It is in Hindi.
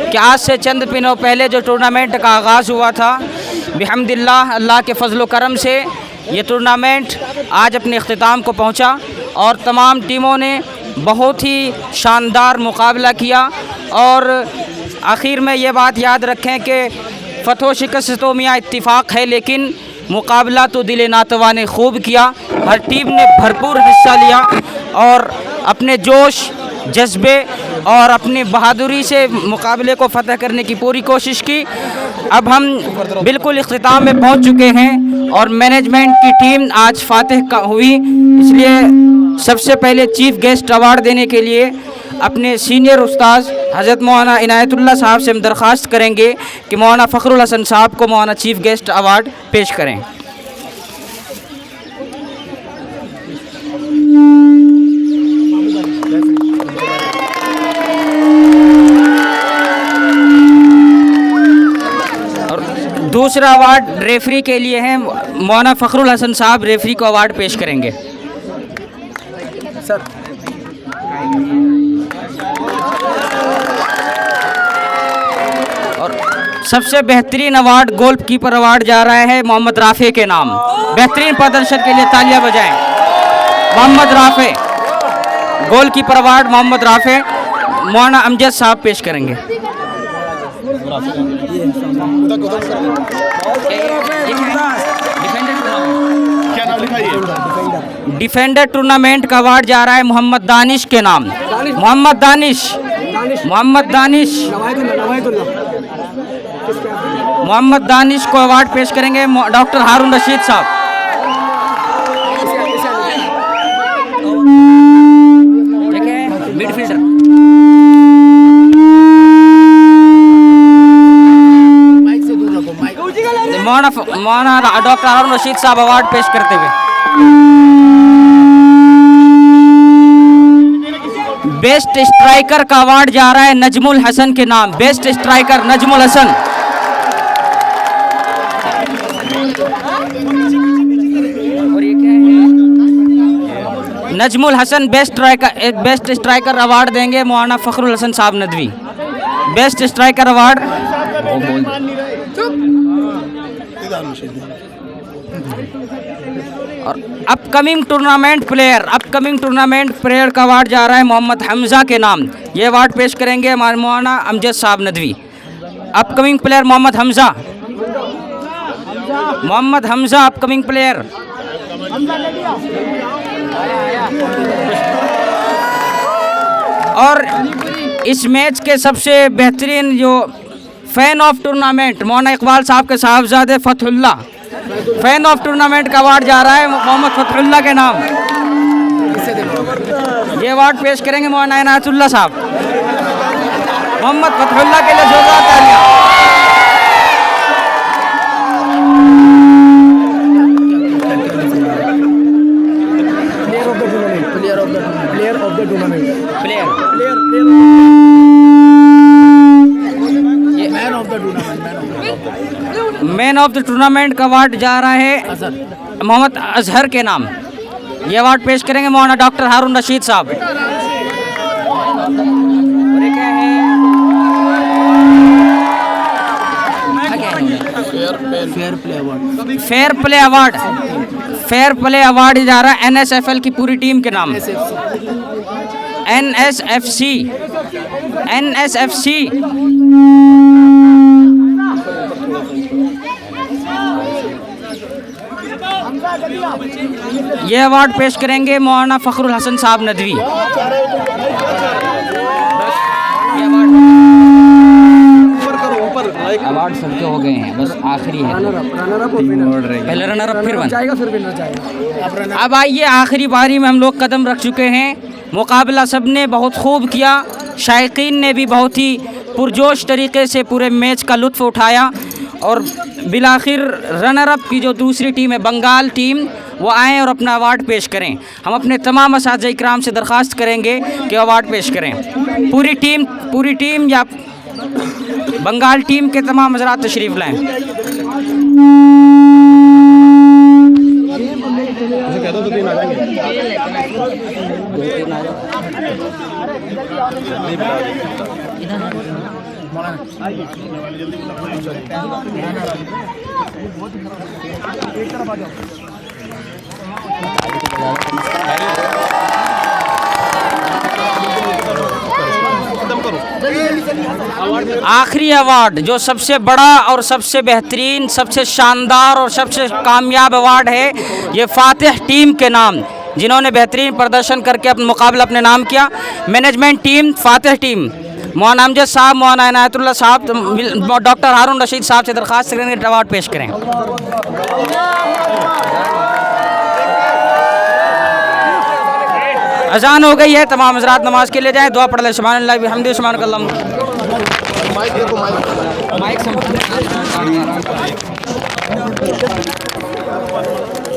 कि आज से चंद दिनों पहले जो टूर्नामेंट का आगाज़ हुआ था, बिहम्दिल्लाह अल्लाह के फजल व करम से ये टूर्नामेंट आज अपने अख्तिताम को पहुंचा और तमाम टीमों ने बहुत ही शानदार मुकाबला किया। और आखिर में ये बात याद रखें कि फ़तह शिकस्त तो मियाँ इत्तिफ़ाक़ है, लेकिन मुकाबला तो दिल नातवा ने खूब किया। हर टीम ने भरपूर हिस्सा लिया और अपने जोश, जज्बे और अपनी बहादुरी से मुकाबले को फ़तह करने की पूरी कोशिश की। अब हम बिल्कुल इख्तिताम में पहुंच चुके हैं और मैनेजमेंट की टीम आज फ़ातिह का हुई। इसलिए सबसे पहले चीफ़ गेस्ट अवार्ड देने के लिए अपने सीनियर उस्ताद हज़रत मौलाना इनायतुल्लाह साहब से हम दरख्वास्त करेंगे कि मौलाना फ़खरुल हसन साहब को मौलाना चीफ़ गेस्ट अवार्ड पेश करें। और दूसरा अवार्ड रेफरी के लिए है, मौलाना फ़खरुल हसन साहब रेफरी को अवार्ड पेश करेंगे। सर और सबसे बेहतरीन अवार्ड गोल कीपर अवार्ड जा रहा है मोहम्मद राफ़े के नाम। बेहतरीन प्रदर्शन के लिए तालियां बजाएं। Mohammed Rafe, goalkeeper award Mohammed Rafe, Maulana Amjad साहब पेश करेंगे। डिफेंडर टूर्नामेंट का अवार्ड जा रहा है मोहम्मद दानिश के नाम। मोहम्मद दानिश को अवार्ड पेश करेंगे डॉक्टर हारून रशीद साहब। ठीक है, मिडफील्डर मौलाना डॉक्टर हारून रशीद साहब अवार्ड पेश करते हुए। बेस्ट स्ट्राइकर का अवार्ड जा रहा है नजमुल हसन के नाम। Best striker Najmul Hasan. Najmul Hasan best striker award देंगे Maulana Fakhrul Hasan Sahab Nadvi. Best striker award. और अपकमिंग टूर्नामेंट प्लेयर का अवार्ड जा रहा है मोहम्मद हमज़ा के नाम। ये अवार्ड पेश करेंगे Maulana Amjad Sahab Nadvi. Upcoming player Mohammad Hamza upcoming player. और इस मैच के सबसे बेहतरीन जो फ़ैन ऑफ टूर्नामेंट मौलाना इकबाल साहब के साहबजादे फ़तहुल्लाह, फ़ैन ऑफ टूर्नामेंट का अवार्ड जा रहा है मोहम्मद फ़तहुल्लाह के नाम। ये अवार्ड पेश करेंगे मौलाना इनायतुल्लाह साहब। मोहम्मद फ़तहुल्लाह के लिए जोरदार तालियां। मैन ऑफ द टूर्नामेंट का अवार्ड जा रहा है मोहम्मद अजहर के नाम। ये अवार्ड पेश करेंगे मौलाना डॉक्टर हारून रशीद साहब। फेयर प्ले अवार्ड जा रहा है NSFL की पूरी टीम के नाम। NSFC। ये अवार्ड पेश करेंगे मौलाना फ़खरुल हसन साहब नदवी। अवार्ड सबके हो गए हैं, बस आखिरी है। पहले रनर अप फिर वन। अब आइए आखिरी बारी में हम लोग कदम रख चुके हैं। मुकाबला सब ने बहुत खूब किया। शायकीन ने भी बहुत ही पुरजोश तरीके से पूरे मैच का लुत्फ़ उठाया। और बिलाखिर रनर अप की जो दूसरी टीम है बंगाल टीम, वो आएँ और अपना अवार्ड पेश करें। हम अपने तमाम असातिज़ा इकराम से दरख्वास्त करेंगे कि अवार्ड पेश करें। पूरी टीम या बंगाल टीम के तमाम हज़रात तशरीफ़ लाएँ। कह दो तो 3 आ जाएंगे। आखिरी अवार्ड जो सबसे बड़ा और सबसे बेहतरीन, सबसे शानदार और सबसे कामयाब अवार्ड है, ये फातिह टीम के नाम, जिन्होंने बेहतरीन प्रदर्शन करके अपना मुकाबला अपने नाम किया। मैनेजमेंट टीम, फातिह टीम, मौलाना अमजद साहब, मौलाना इनायतुल्लाह साहब, डॉक्टर हारून रशीद साहब से दरख्वास्त करेंगे अवार्ड पेश करें। अजान हो गई है, तमाम हज़रात नमाज के लिए जाएँ, दुआ पढ़ लें। सुभानअल्लाह बिहम्दिही सुभानकल्लाहुम्मा। माइक